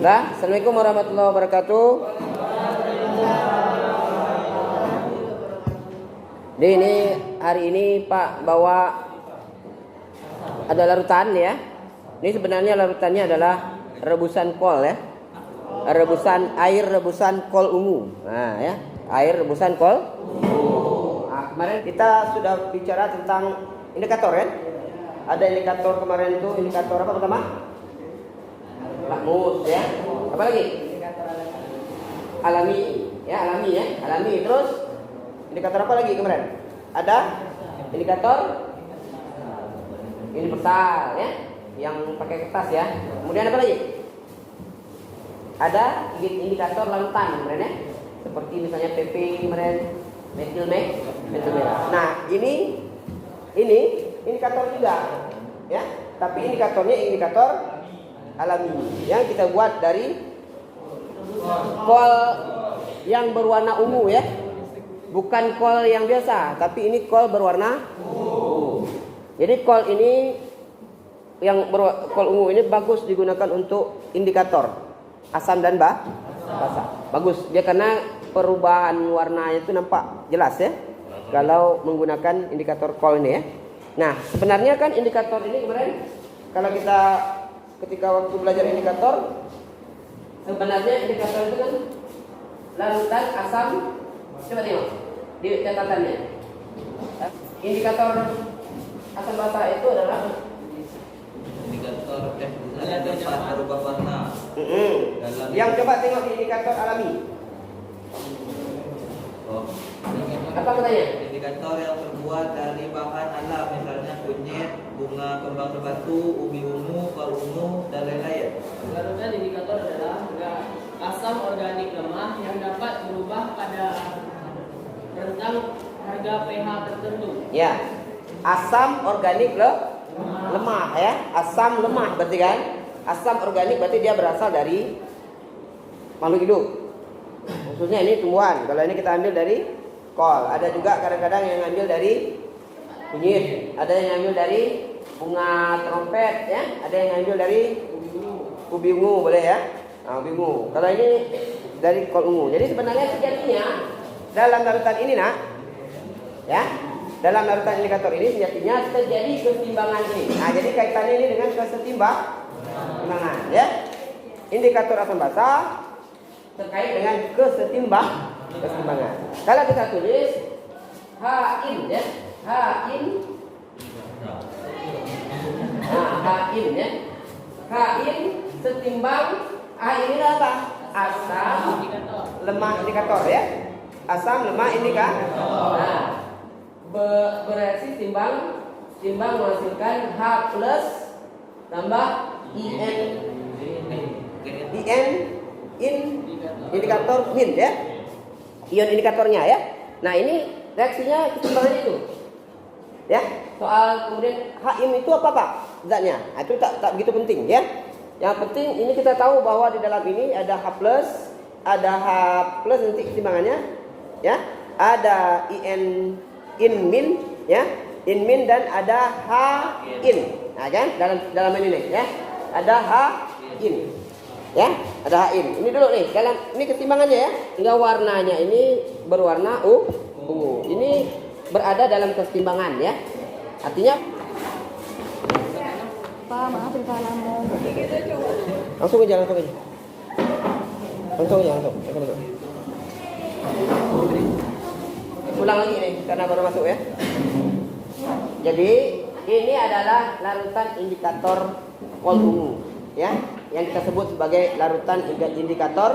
Dah, Assalamualaikum warahmatullahi wabarakatuh. Jadi ini hari ini Pak bawa ada larutan ya. Ini sebenarnya larutannya adalah rebusan kol ya. Air rebusan kol ungu. Nah ya, air rebusan kol. Nah, kemarin kita sudah bicara tentang indikator ya. Ada indikator kemarin itu indikator apa pertama? Lakmus ya. Apa lagi? Alami ya, alami. Terus indikator apa lagi kemarin? Ada indikator universal ya, yang pakai kertas ya. Kemudian apa lagi? Ada indikator larutan kemarin ya. Seperti misalnya PP kemarin, metil merah. Nah, ini indikator juga ya. Tapi indikatornya indikator alami yang kita buat dari kol yang berwarna ungu ya. Bukan kol yang biasa, tapi ini kol berwarna ungu. Jadi kol ini kol ungu ini bagus digunakan untuk indikator asam dan basa. Bagus dia karena perubahan warnanya itu nampak jelas ya. Kalau menggunakan indikator kol ini ya. Nah, sebenarnya kan indikator ini kemarin kalau kita ketika waktu belajar indikator, sebenarnya indikator itu kan larutan asam. Coba tengok di catatannya. Indikator asam basa itu adalah indikator tempat berubah warna. Yang coba tengok di indikator alami. Apa katanya? Indikator yang terbuat dari bahan alam, misalnya kunyit, bunga kembang sebatu, ubi ungu, kol ungu, dan lain-lain. Larutan indikator adalah asam organik lemah yang dapat berubah pada rentang harga pH tertentu. Ya, asam organik lemah ya, asam lemah berarti kan? Asam organik berarti dia berasal dari makhluk hidup. Khususnya ini tumbuhan. Kalau ini kita ambil dari kol. Ada juga kadang-kadang yang ambil dari kunyit, ada yang ambil dari bunga trompet ya, ada yang ambil dari ubi ungu boleh ya. Nah, ubi ungu. Kalau ini dari kol ungu. Jadi sebenarnya sejatinya dalam larutan ini nak, ya, dalam larutan indikator ini sejatinya terjadi keseimbangan ini. Nah, jadi kaitannya ini dengan keseimbangan, ya. Indikator asam basa terkait dengan keseimbangan. Kalau kita tulis H-in ya, H-in. Nah, H-in ya. H-in setimbang A ini apa? Asam lemah indikator ya. Asam lemah indikator. Nah, bereaksi timbang menghasilkan H plus tambah indikator min ya. Ion indikatornya ya. Nah, ini reaksinya keseimbangannya itu. Ya. Soal kemudian HIM itu apa Pak? Zatnya. Nah, itu tak begitu penting ya. Yang penting ini kita tahu bahwa di dalam ini ada H plus nanti keseimbangannya ya. Ada in min ya. In min dan ada H in. Nah, kan dalam ini ya. Ada H in. Ya, ada H-in. Ini dulu nih, ini keseimbangannya ya. Hingga warnanya ini berwarna ungu. Ini berada dalam keseimbangan ya. Artinya Pak, maaf ya Pak Lamo. langsung aja. Ulang lagi nih karena baru masuk ya. Jadi ini adalah larutan indikator kol ungu ya, yang kita sebut sebagai larutan indikator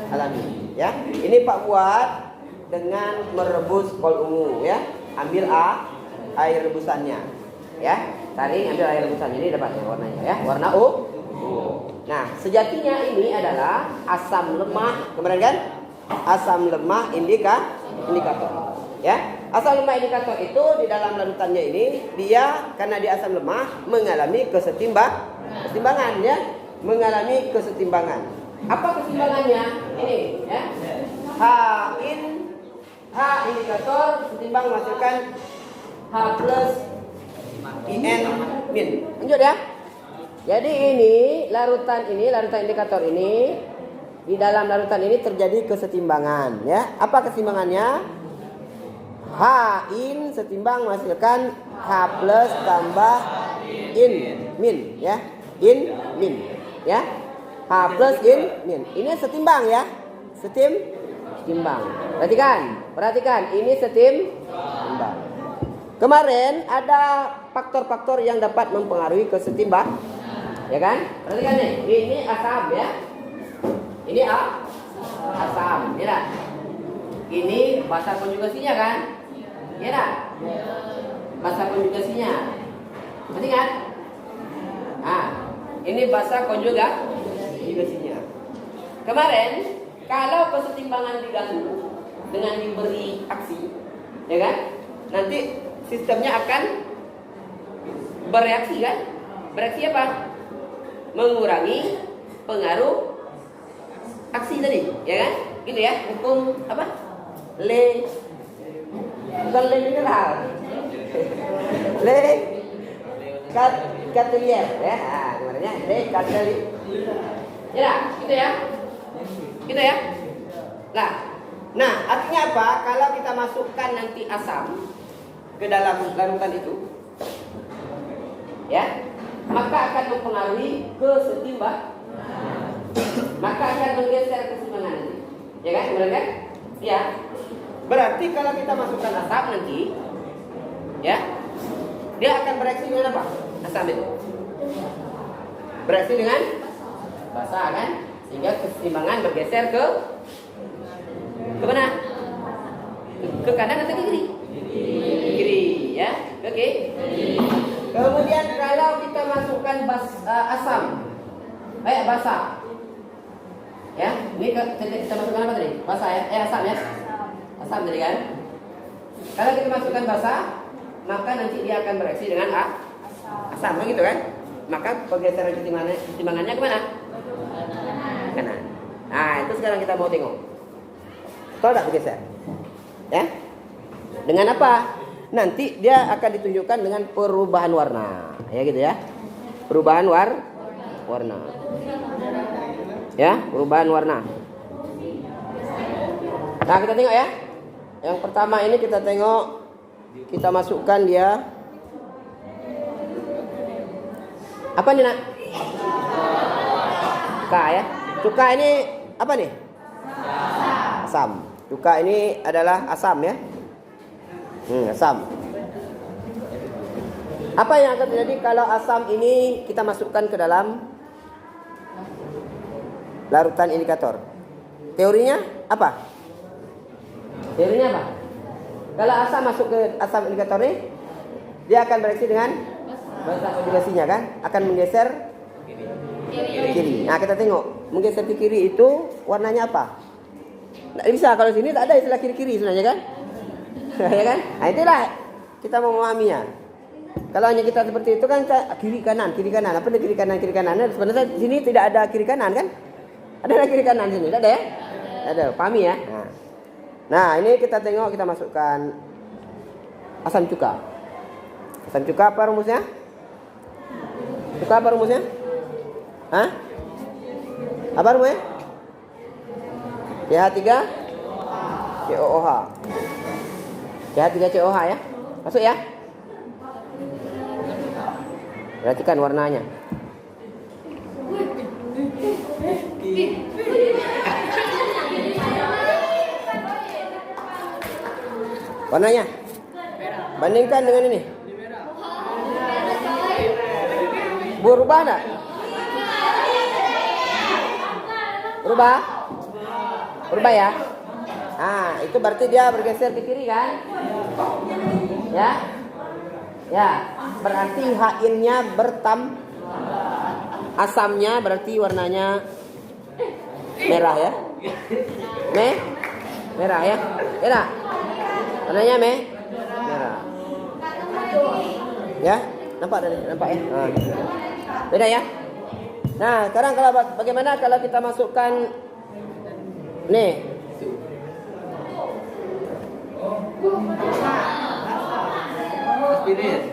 alami ya. Ini Pak buat dengan merebus kol ungu ya. Ambil air rebusannya ya. Tarik ambil air rebusannya, ini dapat warnanya ya, warna ungu. Nah, sejatinya ini adalah asam lemah kemarin kan? Asam lemah indikator ya. Asam lemah indikator itu di dalam larutannya ini dia karena dia asam lemah mengalami kesetimbangan ya, mengalami kesetimbangan. Apa kesetimbangannya? Ini ya. H indikator setimbang menghasilkan H plus IN min. Lanjut ya. Jadi larutan indikator ini, di dalam larutan ini terjadi kesetimbangan, ya. Apa kesetimbangannya? H in setimbang menghasilkan H plus tambah in min, ya. In min, ya. H plus in min. Ini setimbang, ya. Setimbang. Perhatikan, ini setimbang. Kemarin ada faktor-faktor yang dapat mempengaruhi kesetimbang, ya kan? Perhatikan nih, ini asam, ya. Ini asam, ya. Ini bahasa konjugasinya kan? Ya tak? Bahasa konjugasinya. Berarti kan? Nah, ini bahasa konjugasinya. Kemarin kalau kesetimbangan diganggu dengan diberi aksi, ya kan? Nanti sistemnya akan bereaksi kan? Bereaksi apa? Mengurangi pengaruh aksi tadi, ya kan? Gitu ya, hukum apa? Bukan le mineral. Le Catelier, ya. Nah, kemarinnya le Catelier. Ya, gitu ya. Gitu ya. Nah, artinya apa? Kalau kita masukkan nanti asam ke dalam larutan itu, ya, maka akan mempengaruhi kesetimbang. Maka akan menggeser keseimbangan nanti, ya kan? Benar kan? Ya. Berarti kalau kita masukkan asam nanti, ya, dia akan bereaksi dengan apa? Asam itu bereaksi dengan basa kan? Sehingga keseimbangan bergeser ke mana? Ke kanan atau ke kiri? Kiri, ya. Oke. Kemudian kalau kita masukkan asam, basa, ya, ini kita masukkan apa tadi? Basa ya, asam ya. Asam tadi kan? Kalau kita masukkan basa, maka nanti dia akan bereaksi dengan asam, begitu kan? Maka pergeseran keseimbangannya kemana? Kanan. Nah, itu sekarang kita mau tengok. Tahu tak bergeser? Ya? Dengan apa? Nanti dia akan ditunjukkan dengan perubahan warna, ya gitu ya. Perubahan warna. Ya, perubahan warna. Nah, kita tengok ya. Yang pertama ini kita tengok, kita masukkan dia. Apa nih nak? Cuka ya. Cuka ini apa nih? Asam. Cuka ini adalah asam ya. Asam. Apa yang akan terjadi kalau asam ini kita masukkan ke dalam larutan indikator? Teorinya apa? Teorinya apa? Kalau asam masuk ke asam indikator ini, dia akan bereaksi dengan bahasa konjugasinya kan? Akan menggeser kiri. Nah, kita tengok menggeser ke kiri itu warnanya apa? Nggak bisa, kalau sini tak ada istilah kiri-kiri sebenarnya kan? Ya kan? Nah, itulah kita mau memahaminya. Kalau hanya kita seperti itu kan kiri kanan. Apa itu kiri kanan? Sebenarnya di sini tidak ada kiri kanan kan? Ada kiri kanan sini, tidak ada ya? Ada, pahami ya? Nah, ini kita tengok, kita masukkan asam cuka. Asam cuka apa rumusnya? Cuka apa rumusnya? Hah? Apa rumusnya? CH3 COOH. CH3 COOH ya. Masuk ya. Perhatikan warnanya. Warnanya bandingkan dengan ini. Berubah enggak? Berubah ya. Nah, itu berarti dia bergeser ke kiri kan? Ya. Ya, berarti H-in-nya asamnya berarti warnanya merah ya. Merah ya. Enak. Warnanya merah. Ya, nampak ya? Nah, beda ya. Nah, sekarang bagaimana kalau kita masukkan nih?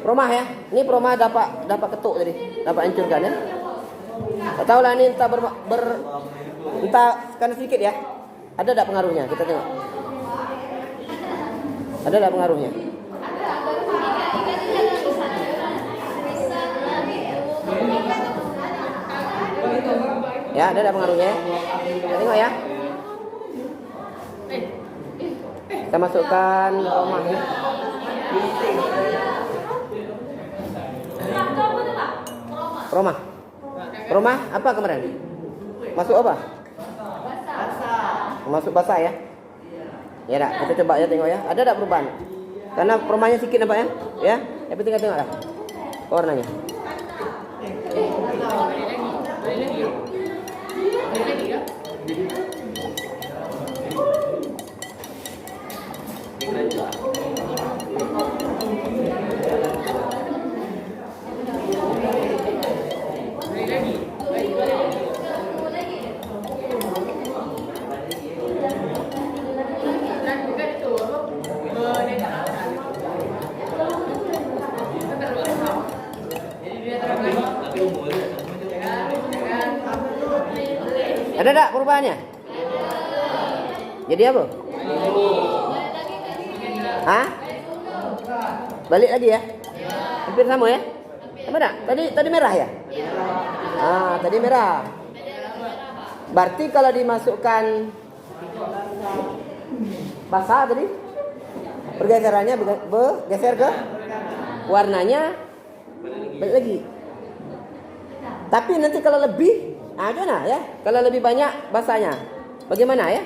Promah ya. Ini promah dapat ketuk tadi, dapat hancurkan ya. Tak tahu lah ini entah entah karena sedikit ya. Ada tak pengaruhnya? Kita tengok. Ada tak pengaruhnya? Ya, ada tak pengaruhnya? Kita tengok ya. Kita masukkan aroma ya. Aroma. Aroma apa kemarin? Masuk apa? Masuk basah ya. Ya dah, kita coba ya tengok ya. Ada tak perubahan? Karena aromanya sedikit nampak ya. Ya, tapi tinggal tengok lah. Warnanya. Ada tak perubahannya? Jadi apa? Hah? Balik lagi ya? Hampir sama ya? Sama tak? Tadi merah ya? Tadi merah. Berarti kalau dimasukkan basah tadi, pergeserannya bergeser ke warnanya balik lagi. Tapi nanti kalau lebih, gimana ya? Kalau lebih banyak basahnya, bagaimana ya?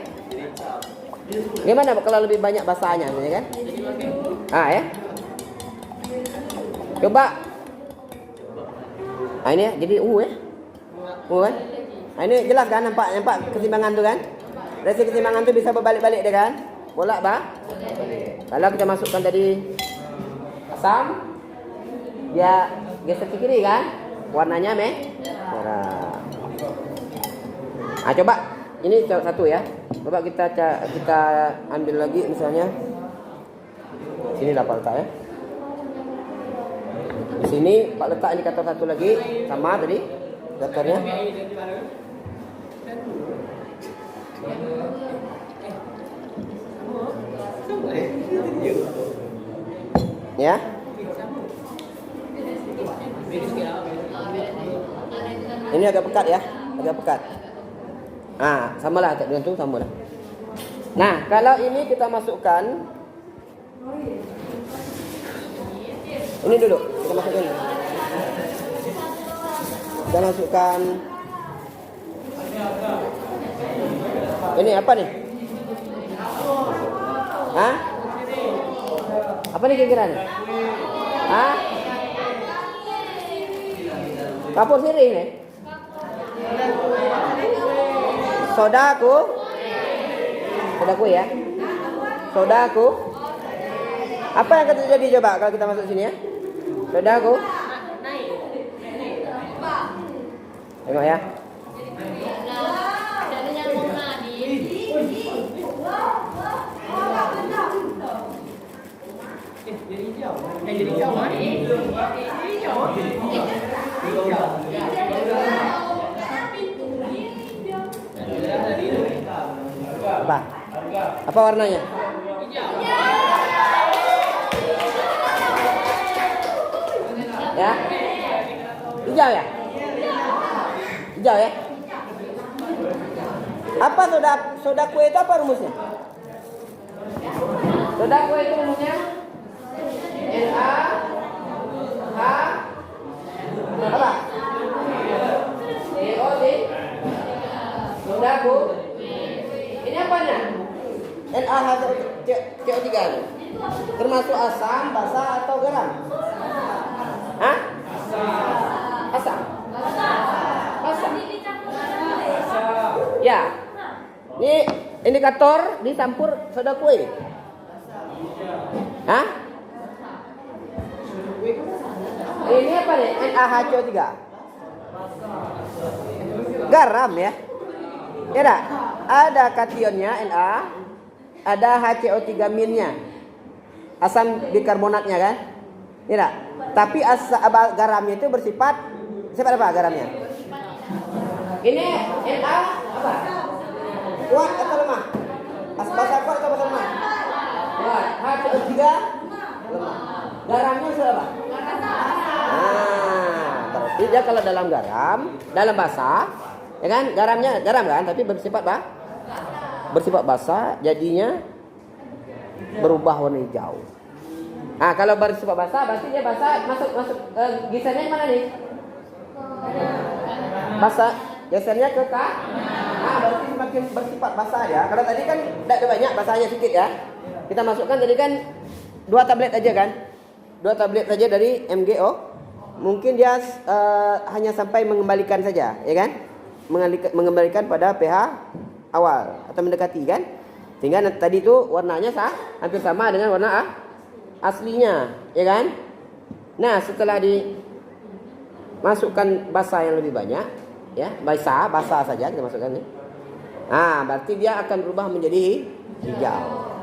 Gimana kalau lebih banyak basahnya, ya kan? Ya. Coba. Ini ya, jadi ya. Kan? Ini jelas kan, nampak keseimbangan tu kan? Dari keseimbangan tu bisa berbalik-balik dia kan? Bolak bah? Kalau kita masukkan tadi asam, dia geser ke kiri kan? Warnanya merah. Coba ini satu ya. Coba kita ambil lagi misalnya. Sini dapat letak ya. Di sini Pak letak indikator satu lagi sama tadi indikatornya. Ya. Ini agak pekat ya, agak pekat. Samalah dengan tu sama lah. Nah, kalau ini kita masukkan ini dulu, kita masukkan. Kita masukkan. Ini apa nih? Apa nih kira-kira nih? Kapur sirih nih. Sodaku ya. Sodaku. Apa yang akan terjadi coba kalau kita masuk sini ya? Sodaku. Tengok ya. Apa warnanya? Ya? Hijau ya? Hijau ya? Apa soda kue itu apa rumusnya? Soda kue itu rumusnya NaH apa? COD soda kue. Ini apanya? NaHCO3 termasuk asam, basa atau garam? Asam. Ya. Ini indikator dicampur soda kue. Ini apa nih? NaHCO3. Garam ya. Ya dah. Ada kationnya Na, ada HCO3 minnya. Asam bikarbonatnya kan? Ya dah. Tapi garamnya itu bersifat apa garamnya? Ini Na apa? Kuat atau lemah? Bahasa kuat atau bahasa lemah? Kuat. H3 lemah. Garamnya apa? Nah, berarti dia kalau dalam garam, dalam basa, ya kan? Garamnya garam kan, tapi bersifat bersifat basa, jadinya berubah warna hijau. Nah, kalau bersifat basa, berarti dia basa masuk gesernya mana nih? Basa gesernya ke K. Nah, berarti semakin bersifat basa ya. Kalau tadi kan tidak ada banyak, basanya sedikit ya. Kita masukkan tadi kan 2 tablet aja kan? 2 tablet saja dari MgO. Mungkin dia hanya sampai mengembalikan saja, ya kan? Mengembalikan pada pH awal atau mendekati kan? Sehingga tadi itu warnanya hampir sama dengan warna aslinya, ya kan? Nah, setelah dimasukkan basa yang lebih banyak, ya, basa saja kita masukkan. Nah, berarti dia akan berubah menjadi hijau.